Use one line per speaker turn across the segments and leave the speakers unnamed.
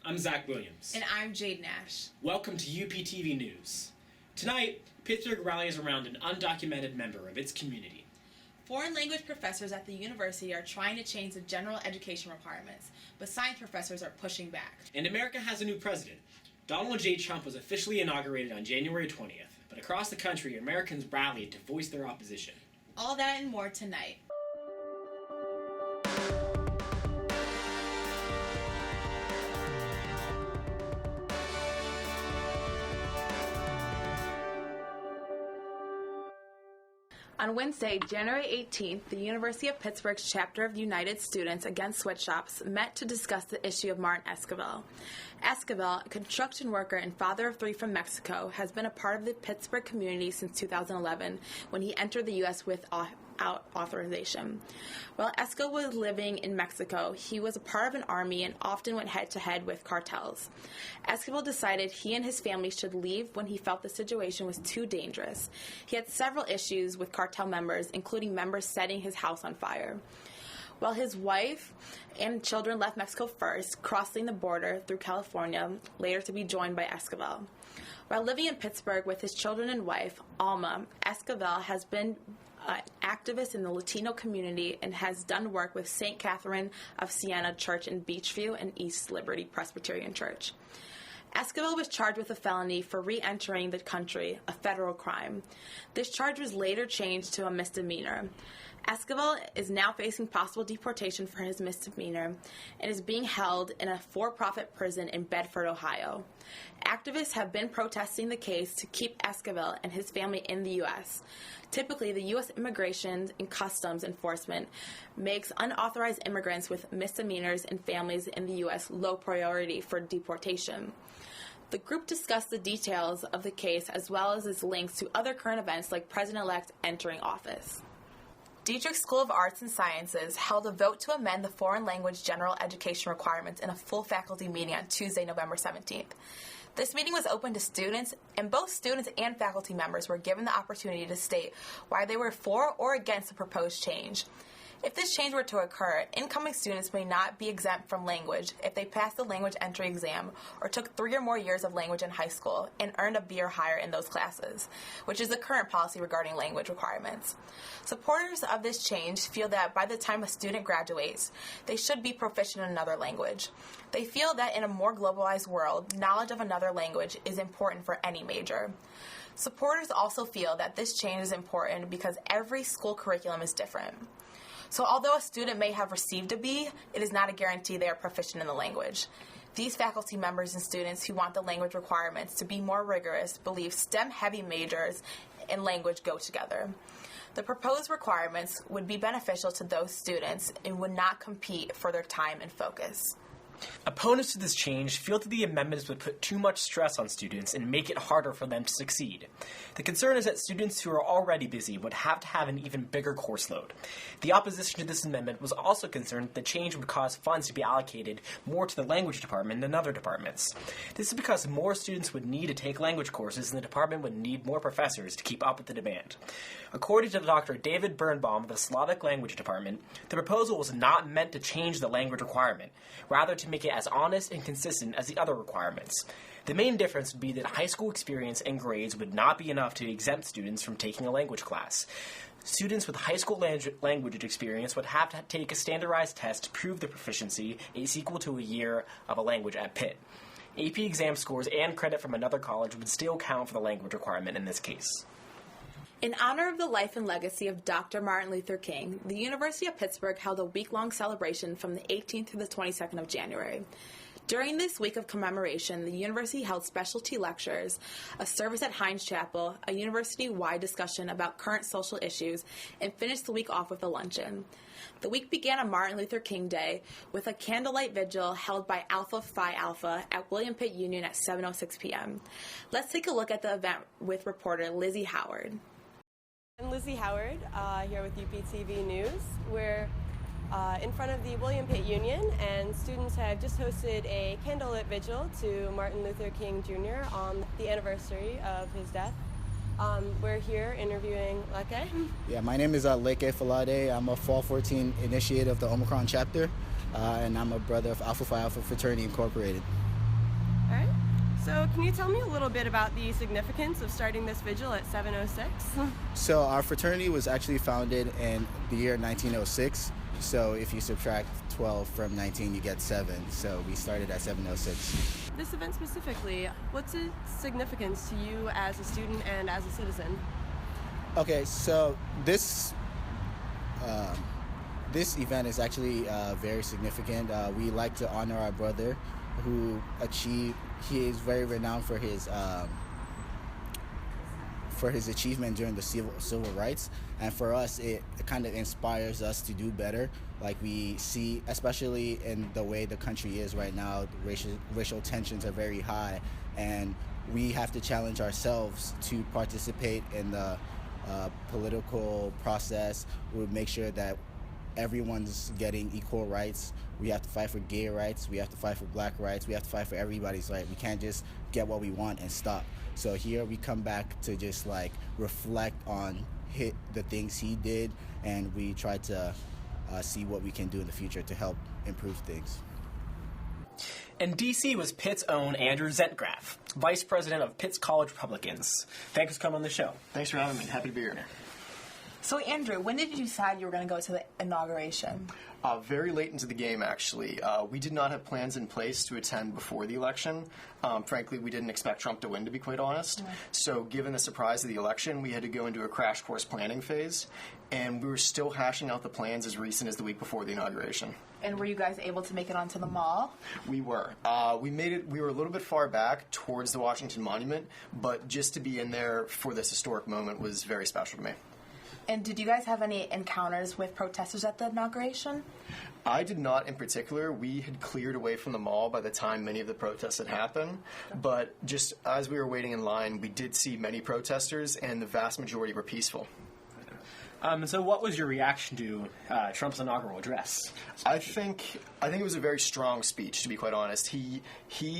I'm Zach Williams.
And I'm Jade Nash.
Welcome to UPTV News. Tonight, Pittsburgh rallies around an undocumented member of its community.
Foreign language professors at the university are trying to change the general education requirements, but science professors are pushing back.
And America has a new president. Donald J. Trump was officially inaugurated on January 20th, but across the country, Americans rallied to voice their opposition.
All that and more tonight. On Wednesday, January 18th, the University of Pittsburgh's chapter of the United Students Against Sweatshops met to discuss the issue of Martin Esquivel. Esquivel, a construction worker and father of 3 from Mexico, has been a part of the Pittsburgh community since 2011 when he entered the U.S. without authorization. While Esquivel was living in Mexico, he was a part of an army and often went head-to-head with cartels. Esquivel decided he and his family should leave when he felt the situation was too dangerous. He had several issues with cartel members, including members setting his house on fire. While his wife and children left Mexico first, crossing the border through California, later to be joined by Esquivel. While living in Pittsburgh with his children and wife, Alma, Esquivel has been an activist in the Latino community and has done work with St. Catherine of Siena Church in Beachview and East Liberty Presbyterian Church. Esquivel was charged with a felony for re-entering the country, a federal crime. This charge was later changed to a misdemeanor. Esquivel is now facing possible deportation for his misdemeanor and is being held in a for-profit prison in Bedford, Ohio. Activists have been protesting the case to keep Esquivel and his family in the U.S. Typically, the U.S. Immigration and Customs Enforcement makes unauthorized immigrants with misdemeanors and families in the U.S. low priority for deportation. The group discussed the details of the case as well as its links to other current events like President-elect entering office. Dietrich School of Arts and Sciences held a vote to amend the foreign language general education requirements in a full faculty meeting on Tuesday, November 17th. This meeting was open to students, and both students and faculty members were given the opportunity to state why they were for or against the proposed change. If this change were to occur, incoming students may not be exempt from language if they passed the language entry exam or took 3 or more years of language in high school and earned a B or higher in those classes, which is the current policy regarding language requirements. Supporters of this change feel that by the time a student graduates, they should be proficient in another language. They feel that in a more globalized world, knowledge of another language is important for any major. Supporters also feel that this change is important because every school curriculum is different. So although a student may have received a B, it is not a guarantee they are proficient in the language. These faculty members and students who want the language requirements to be more rigorous believe STEM-heavy majors and language go together. The proposed requirements would be beneficial to those students and would not compete for their time and focus.
Opponents to this change feel that the amendments would put too much stress on students and make it harder for them to succeed. The concern is that students who are already busy would have to have an even bigger course load. The opposition to this amendment was also concerned that the change would cause funds to be allocated more to the language department than other departments. This is because more students would need to take language courses and the department would need more professors to keep up with the demand. According to Dr. David Birnbaum of the Slavic Language Department, the proposal was not meant to change the language requirement, rather to make it as honest and consistent as the other requirements. The main difference would be that high school experience and grades would not be enough to exempt students from taking a language class. Students with high school language experience would have to take a standardized test to prove their proficiency is equal to a year of a language at Pitt. AP exam scores and credit from another college would still count for the language requirement in this case.
In honor of the life and legacy of Dr. Martin Luther King, the University of Pittsburgh held a week-long celebration from the 18th to the 22nd of January. During this week of commemoration, the university held specialty lectures, a service at Hines Chapel, a university-wide discussion about current social issues, and finished the week off with a luncheon. The week began on Martin Luther King Day with a candlelight vigil held by Alpha Phi Alpha at William Pitt Union at 7:06 p.m. Let's take a look at the event with reporter Lizzie Howard.
I'm Lizzie Howard, here with UPTV News. We're in front of the William Pitt Union, and students have just hosted a candlelit vigil to Martin Luther King Jr. on the anniversary of his death. We're here interviewing Leke.
Yeah, my name is Leke Falade. I'm a Fall 14 initiate of the Omicron chapter, and I'm a brother of Alpha Phi Alpha Fraternity Incorporated.
All right. So can you tell me a little bit about the significance of starting this vigil at 7:06?
So our fraternity was actually founded in the year 1906. So if you subtract 12 from 19, you get 7. So we started at 7:06.
This event specifically, what's its significance to you as a student and as a citizen?
Okay, so this event is actually very significant. We like to honor our brother who achieved. He is very renowned for his achievement during the civil rights, and for us it kind of inspires us to do better. Like we see, especially in the way the country is right now, racial tensions are very high, and we have to challenge ourselves to participate in the political process. We'll make sure that everyone's getting equal rights. We have to fight for gay rights. We have to fight for black rights. We have to fight for everybody's right. We can't just get what we want and stop. So here we come back to just like reflect on the things he did, and we try to see what we can do in the future to help improve things.
In D.C. was Pitt's own Andrew Zentgraf, Vice President of Pitt's College Republicans. Thanks for coming on the show.
Thanks for having me. Happy to be here.
So, Andrew, when did you decide you were going to go to the inauguration?
Very late into the game, actually. We did not have plans in place to attend before the election. Frankly, we didn't expect Trump to win, to be quite honest. Right. So given the surprise of the election, we had to go into a crash course planning phase, and we were still hashing out the plans as recent as the week before the inauguration.
And were you guys able to make it onto the mall?
We were. We made it. We were a little bit far back towards the Washington Monument, but just to be in there for this historic moment was very special to me.
And did you guys have any encounters with protesters at the inauguration?
I did not in particular. We had cleared away from the mall by the time many of the protests had happened. But just as we were waiting in line, we did see many protesters, and the vast majority were peaceful.
So what was your reaction to Trump's inaugural address?
I think it was a very strong speech, to be quite honest. He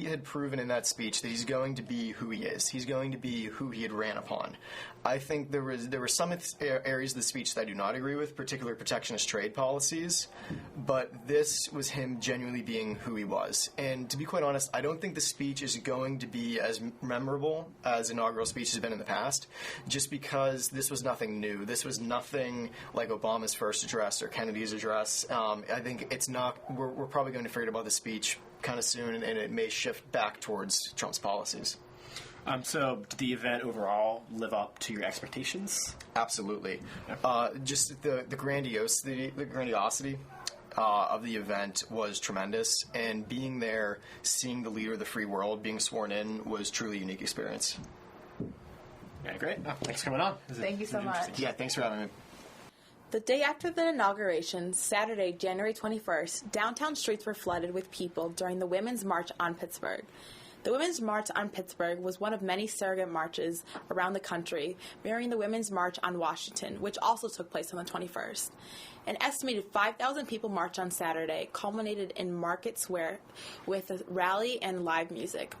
had proven in that speech that he's going to be who he is. He's going to be who he had ran upon. I think there were some areas of the speech that I do not agree with, particularly protectionist trade policies, but this was him genuinely being who he was. And to be quite honest, I don't think the speech is going to be as memorable as inaugural speeches have been in the past, just because this was nothing new. This was nothing like Obama's first address or Kennedy's address. I think it's not. We're probably going to forget about the speech kind of soon, and it may shift back towards Trump's policies.
So did the event overall live up to your expectations?
Absolutely. Just the grandiosity of the event was tremendous, and being there, seeing the leader of the free world being sworn in was truly a unique experience.
Yeah, great. Thanks for coming on.
Thank you so much.
Yeah, thanks for having me.
The day after the inauguration, Saturday, January 21st, downtown streets were flooded with people during the Women's March on Pittsburgh. The Women's March on Pittsburgh was one of many surrogate marches around the country, mirroring the Women's March on Washington, which also took place on the 21st. An estimated 5,000 people marched on Saturday, culminated in Market Square with a rally and live music.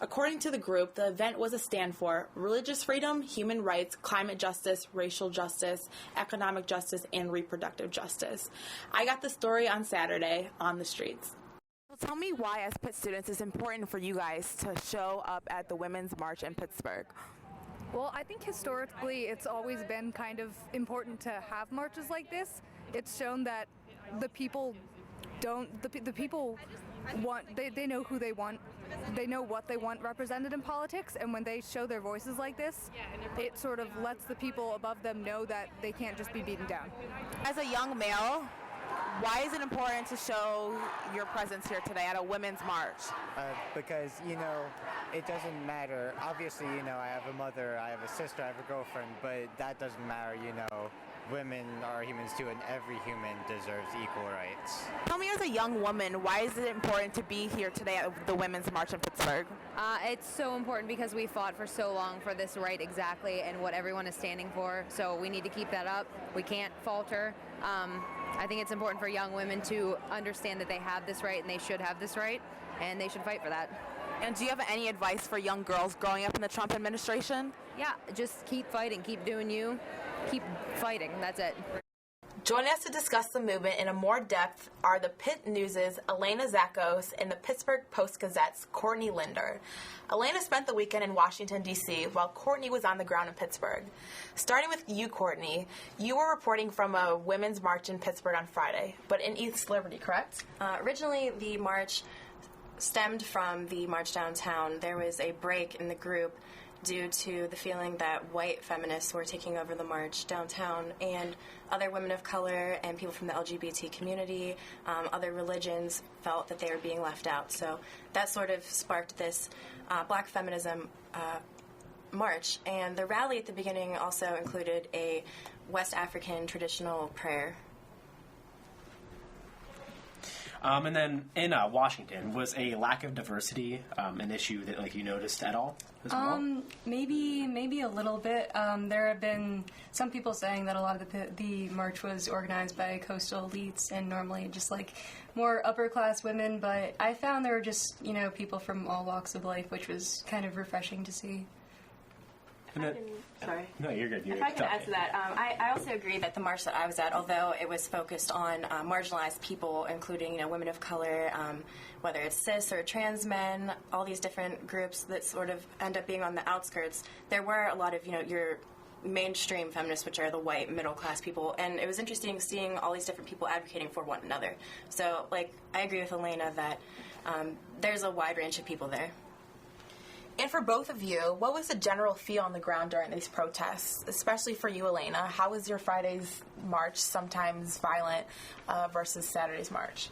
According to the group, the event was a stand for religious freedom, human rights, climate justice, racial justice, economic justice, and reproductive justice. I got the story on Saturday on the streets. So tell me why, as Pitt students, it's important for you guys to show up at the Women's March in Pittsburgh.
Well, I think historically it's always been kind of important to have marches like this. It's shown that the people the people want, they know who they want, they know what they want represented in politics, and when they show their voices like this, it sort of lets the people above them know that they can't just be beaten down.
As a young male, why is it important to show your presence here today at a women's march?
Because, it doesn't matter. Obviously, I have a mother, I have a sister, I have a girlfriend, but that doesn't matter, Women are humans too, and every human deserves equal rights.
Tell me, as a young woman, why is it important to be here today at the Women's March in Pittsburgh?
It's so important because we fought for so long for this right exactly and what everyone is standing for, so we need to keep that up. We can't falter. I think it's important for young women to understand that they have this right and they should have this right, and they should fight for that.
And do you have any advice for young girls growing up in the Trump administration?
Yeah, just keep fighting, keep doing you, keep fighting, that's it.
Joining us to discuss the movement in a more depth are the Pitt News' Elena Zakos and the Pittsburgh Post-Gazette's Courtney Linder. Elena spent the weekend in Washington, D.C., while Courtney was on the ground in Pittsburgh. Starting with you, Courtney, you were reporting from a women's march in Pittsburgh on Friday, but in East Liberty, correct?
Originally, the march stemmed from the march downtown. There was a break in the group due to the feeling that white feminists were taking over the march downtown, and other women of color and people from the LGBT community, other religions, felt that they were being left out. So that sort of sparked this black feminism march. And the rally at the beginning also included a West African traditional prayer.
And then in Washington, was a lack of diversity an issue that you noticed at all as well?
Maybe a little bit. There have been some people saying that a lot of the march was organized by coastal elites and normally just more upper class women, but I found there were just people from all walks of life, which was kind of refreshing to see.
Sorry.
No, you're good.
If I can add to that, I also agree that the march that I was at, although it was focused on marginalized people, including women of color, whether it's cis or trans men, all these different groups that sort of end up being on the outskirts, there were a lot of your mainstream feminists, which are the white middle class people, and it was interesting seeing all these different people advocating for one another. So, I agree with Elena that there's a wide range of people there.
And for both of you, what was the general feel on the ground during these protests, especially for you, Elena? How was your Friday's march, sometimes violent, versus Saturday's march?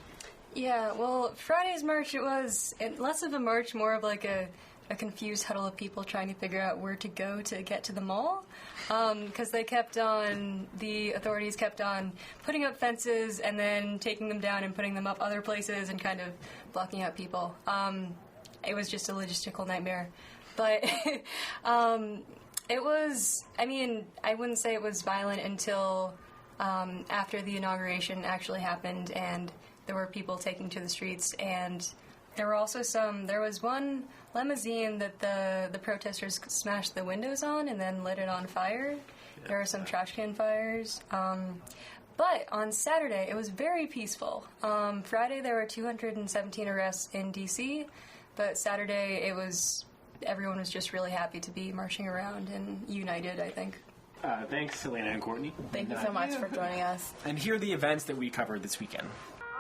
Yeah, well, Friday's march, it was less of a march, more of a confused huddle of people trying to figure out where to go to get to the mall, because the authorities kept on putting up fences and then taking them down and putting them up other places and kind of blocking out people. It was just a logistical nightmare. But it was, I wouldn't say it was violent until after the inauguration actually happened and there were people taking to the streets. And there was one limousine that the protesters smashed the windows on and then lit it on fire. There were some trash can fires. But on Saturday, it was very peaceful. Friday, there were 217 arrests in D.C., but Saturday, everyone was just really happy to be marching around and united, I think.
Thanks, Elena and Courtney.
Thank you so much for joining us.
And here are the events that we covered this weekend.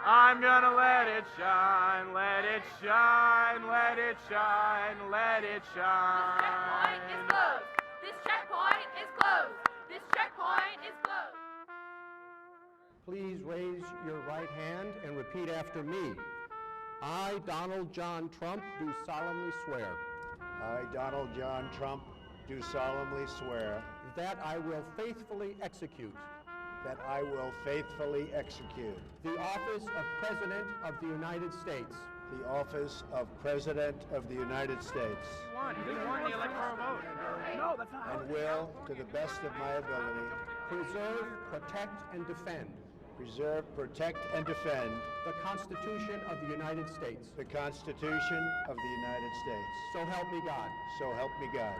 I'm gonna let it shine, let it shine, let it shine, let it shine.
This checkpoint is closed. This checkpoint is closed.
Please raise your right hand and repeat after me. I, Donald John Trump, do solemnly swear.
I, Donald John Trump, do solemnly swear.
That I will faithfully execute.
That I will faithfully execute.
The office of President of the United States.
The office of President of the United States.
You won the electoral vote. No, that's not.
And will, to the best of my ability,
preserve, protect, and defend.
Preserve, protect, and defend
the Constitution of the United States.
The Constitution of the United States.
So help me God.
So help me God.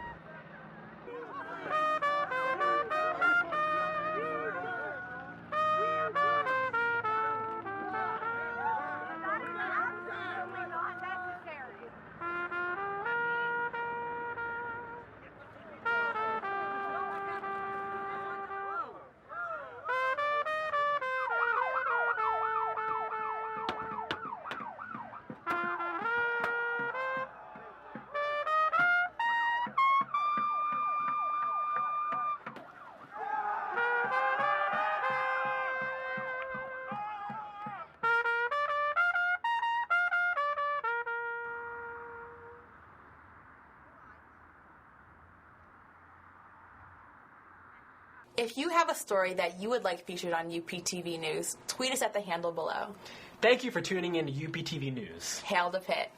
If you have a story that you would like featured on UPTV News, tweet us at the handle below.
Thank you for tuning in to UPTV News.
Hail to Pitt.